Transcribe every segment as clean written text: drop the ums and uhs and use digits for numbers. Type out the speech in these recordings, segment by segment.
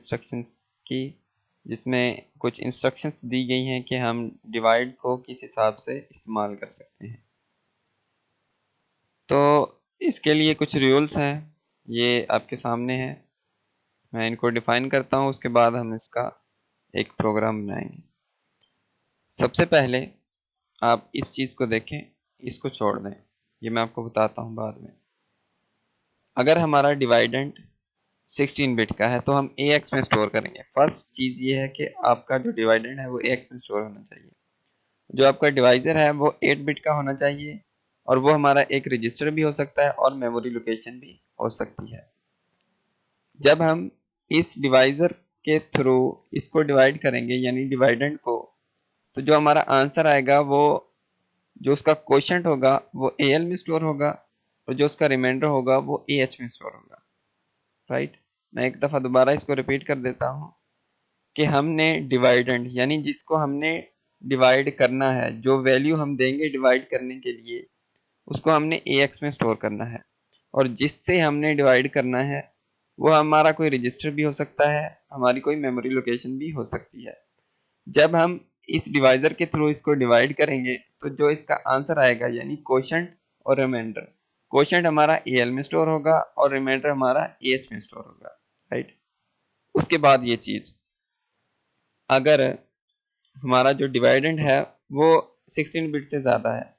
Instructions की, जिसमें कुछ इंस्ट्रक्शंस दी गई हैं कि हम डिवाइड को किस हिसाब से इस्तेमाल कर सकते हैं। तो इसके लिए कुछ रूल्स हैं, ये आपके सामने हैं, मैं इनको डिफाइन करता हूँ, उसके बाद हम इसका एक प्रोग्राम बनाएंगे। सबसे पहले आप इस चीज़ को देखें, इसको छोड़ दें, ये मैं आपको बताता हूँ बाद में। अगर हमारा डिवाइडेंट 16 बिट का है तो हम AX में स्टोर करेंगे। फर्स्ट चीज़ ये है कि आपका जो डिवाइडेंट है वो AX में स्टोर होना चाहिए। जो आपका डिवाइज़र है वो 8 बिट का होना चाहिए, और वो हमारा एक रजिस्टर भी हो सकता है और मेमोरी लोकेशन भी हो सकती है। जब हम इस डिवाइज़र के थ्रू इसको डिवाइड करेंगे यानी डिवाइडेंट को, तो जो हमारा आंसर आएगा वो जो उसका क्वोशंट होगा वो AL में स्टोर होगा, और जो उसका रिमाइंडर होगा वो AH में स्टोर होगा। राइट, मैं एक दफ़ा दोबारा इसको रिपीट कर देता हूँ कि हमने डिवाइडेंट यानी जिसको हमने डिवाइड करना है, जो वैल्यू हम देंगे डिवाइड करने के लिए, उसको हमने AX में स्टोर करना है, और जिससे हमने डिवाइड करना है वो हमारा कोई रजिस्टर भी हो सकता है, हमारी कोई मेमोरी लोकेशन भी हो सकती है। जब हम इस डिवाइजर के थ्रू इसको डिवाइड करेंगे तो जो इसका आंसर आएगा यानी क्वोशंट और रिमाइंडर, क्वोशंट हमारा AL में स्टोर होगा और रिमाइंडर हमारा AH में स्टोर होगा। राइट, उसके बाद ये चीज, अगर हमारा जो डिवाइडेंड है वो 16 बिट से ज़्यादा है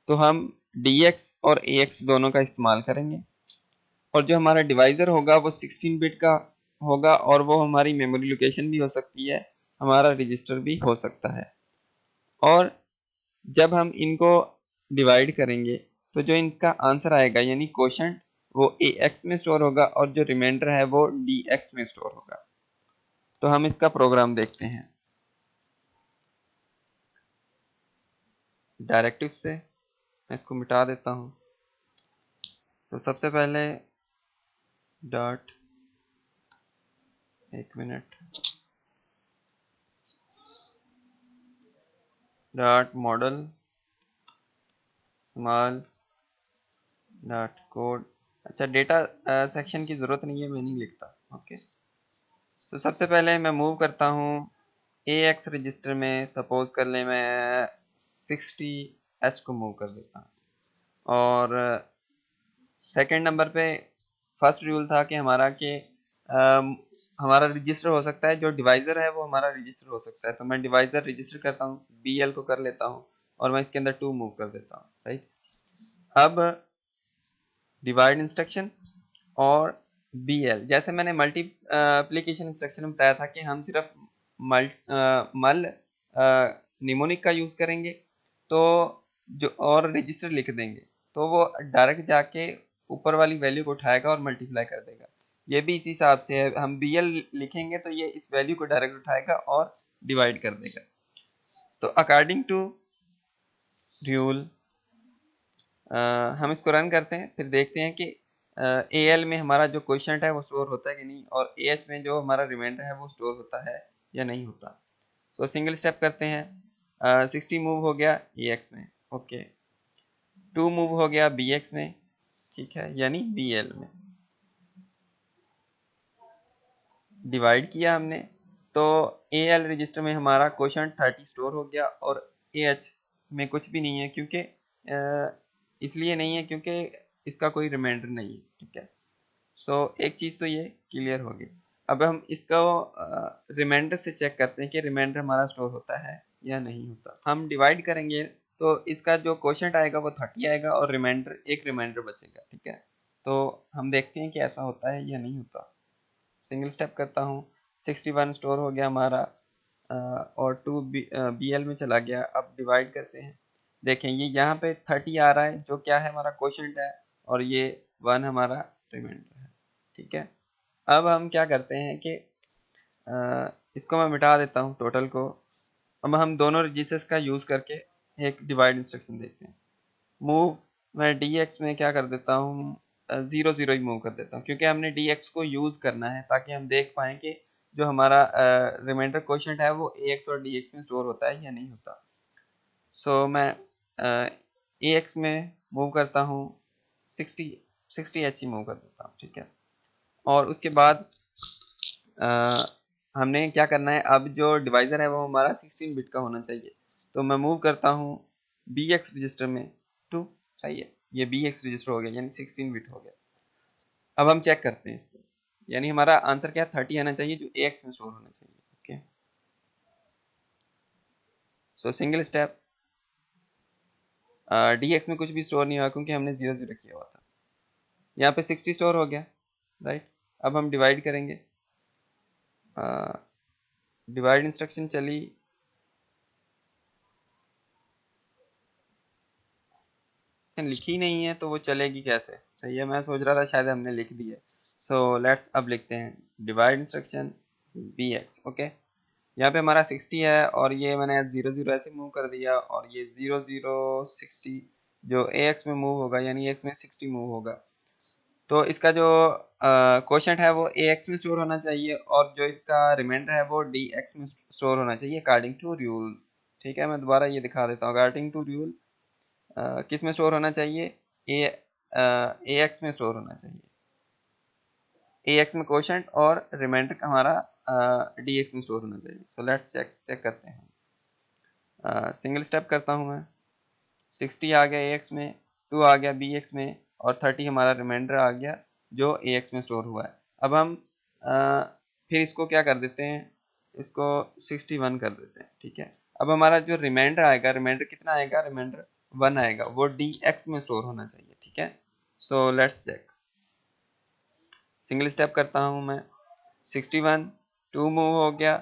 तो हम DX और AX दोनों का इस्तेमाल करेंगे, और जो हमारा डिवाइज़र होगा वो 16 बिट का होगा, और वो हमारी मेमोरी लोकेशन भी हो सकती है, हमारा रजिस्टर भी हो सकता है। और जब हम इनको डिवाइड करेंगे तो जो इनका आंसर आएगा यानी क्वोशंट वो AX में स्टोर होगा, और जो रिमाइंडर है वो DX में स्टोर होगा। तो हम इसका प्रोग्राम देखते हैं। डायरेक्टिव से मैं इसको मिटा देता हूँ। तो सबसे पहले डॉट, एक minute, dot model small dot code. अच्छा, डेटा सेक्शन की ज़रूरत नहीं है, मैं नहीं लिखता। ओके, तो सबसे पहले मैं मूव करता हूँ AX रजिस्टर में। सपोज कर ले मैं 60H को मूव कर देता हूँ, और सेकंड नंबर पे फर्स्ट रूल था कि हमारा रजिस्टर हो सकता है, जो डिवाइज़र है वो हमारा रजिस्टर हो सकता है। तो मैं डिवाइज़र रजिस्टर करता हूँ, BL को कर लेता हूँ, और मैं इसके अंदर 2 मूव कर देता हूँ। राइट, अब डिवाइड इंस्ट्रक्शन और BL, जैसे मैंने मल्टीप्लिकेशन इंस्ट्रक्शन में बताया था कि हम सिर्फ मल निमोनिक का यूज़ करेंगे, तो जो और रजिस्टर लिख देंगे तो वो डायरेक्ट जाके ऊपर वाली वैल्यू को उठाएगा और मल्टीप्लाई कर देगा। ये भी इसी हिसाब से है, हम BL लिखेंगे तो ये इस वैल्यू को डायरेक्ट उठाएगा और डिवाइड कर देगा। तो अकॉर्डिंग टू रूल हम इसको रन करते हैं, फिर देखते हैं कि AL में हमारा जो क्वोशंट है वो स्टोर होता है कि नहीं, और AH में जो हमारा रिमाइंडर है वो स्टोर होता है या नहीं होता। तो सिंगल स्टेप करते हैं। 60 मूव हो गया AX में, ओके, 2 मूव हो गया BX में, ठीक है, यानी BL में। डिवाइड किया हमने तो AL रजिस्टर में हमारा क्वोशंट 30 स्टोर हो गया, और AH में कुछ भी नहीं है, क्योंकि इसलिए नहीं है क्योंकि इसका कोई रिमाइंडर नहीं है। ठीक है, सो एक चीज़ तो ये क्लियर होगी। अब हम इसको रिमाइंडर से चेक करते हैं कि रिमाइंडर हमारा स्टोर होता है या नहीं होता। हम डिवाइड करेंगे तो इसका जो क्वोशंट आएगा वो 30 आएगा, और रिमाइंडर, एक रिमाइंडर बचेगा। ठीक है, तो हम देखते हैं कि ऐसा होता है या नहीं होता। सिंगल स्टेप करता हूँ, 61 स्टोर हो गया हमारा, और 2 BL में चला गया। अब डिवाइड करते हैं, देखें ये यहाँ पे 30 आ रहा है जो क्या है हमारा क्वोशंट है, और ये 1 हमारा रिमाइंडर है। ठीक है, अब हम क्या करते हैं कि इसको मैं मिटा देता हूँ टोटल को। अब हम दोनों रजिस्टर्स का यूज़ करके एक डिवाइड इंस्ट्रक्शन देखते हैं। मूव, मैं DX में क्या कर देता हूँ, 0 ही मूव कर देता हूँ, क्योंकि हमने DX को यूज़ करना है ताकि हम देख पाएँ कि जो हमारा रिमाइंडर क्वोशंट है वो AX और DX में स्टोर होता है या नहीं होता। सो मैं AX में मूव करता हूँ, 60H ही मूव कर देता हूँ। ठीक है, और उसके बाद हमने क्या करना है, अब जो डिवाइज़र है वो हमारा 16 बिट का होना चाहिए। तो मैं मूव करता हूँ BX रजिस्टर में टू, सही है, ये BX रजिस्टर हो गया यानी 16 बिट हो गया। अब हम चेक करते हैं इसको, यानी हमारा आंसर क्या है, 30 आना चाहिए जो AX में स्टोर होना चाहिए। ओके, सो सिंगल स्टेप, DX में कुछ भी स्टोर नहीं हुआ क्योंकि हमने 0 0 किया हुआ था। यहाँ पे 60 स्टोर हो गया, राइट। अब हम डिवाइड करेंगे, डिवाइड इंस्ट्रक्शन चली, लिखी नहीं है तो वो चलेगी कैसे, सही है, मैं सोच रहा था शायद हमने लिख दी है। सो लेट्स अब लिखते हैं डिवाइड इंस्ट्रक्शन BX। ओके, यहाँ पे हमारा 60 है और ये मैंने 0 0 ऐसे मूव कर दिया और ये 0 0 60 जो AX में मूव होगा यानी AX में 60 मूव होगा। तो इसका जो क्वोशंट है वो AX में स्टोर होना चाहिए और जो इसका रिमाइंडर है वो DX में स्टोर होना चाहिए अकॉर्डिंग टू रूल। ठीक है, मैं दोबारा ये दिखा देता हूँ, अकॉर्डिंग टू रूल किस में स्टोर होना चाहिए, AX में स्टोर होना चाहिए, AX में क्वोशंट और रिमाइंडर हमारा DX में स्टोर होना चाहिए। सो लेट्स चेक करते हैं। सिंगल स्टेप करता हूँ मैं, 60 आ गया AX में, 2 आ गया BX में और 30 हमारा रिमाइंडर आ गया जो AX में स्टोर हुआ है। अब हम फिर इसको क्या कर देते हैं, इसको 61 कर देते हैं। ठीक है, अब हमारा जो रिमाइंडर आएगा, रिमाइंडर कितना आएगा, रिमाइंडर 1 आएगा, वो DX में स्टोर होना चाहिए। ठीक है, so let's check, single step करता हूँ मैं, 61, 2 मूव हो गया।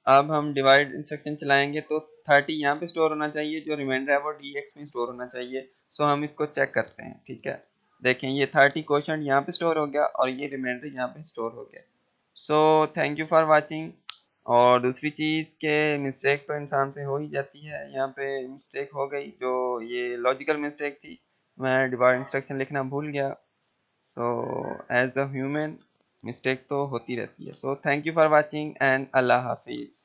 अब हम डिवाइड इंस्ट्रक्शन चलाएंगे तो 30 यहाँ पे स्टोर होना चाहिए, जो रिमाइंडर है वो DX में स्टोर होना चाहिए। सो हम इसको चेक करते हैं। ठीक है, देखें ये 30 क्वोशंट यहाँ पे स्टोर हो गया और ये रिमाइंडर यहाँ पे स्टोर हो गया। सो थैंक यू फॉर वाचिंग। और दूसरी चीज़ के मिस्टेक तो इंसान से हो ही जाती है, यहाँ पे मिस्टेक हो गई जो ये लॉजिकल मिस्टेक थी, मैं डिवाइड इंस्ट्रक्शन लिखना भूल गया। So as a human mistake तो होती रहती है। So thank you for watching and अल्लाह हाफिज़।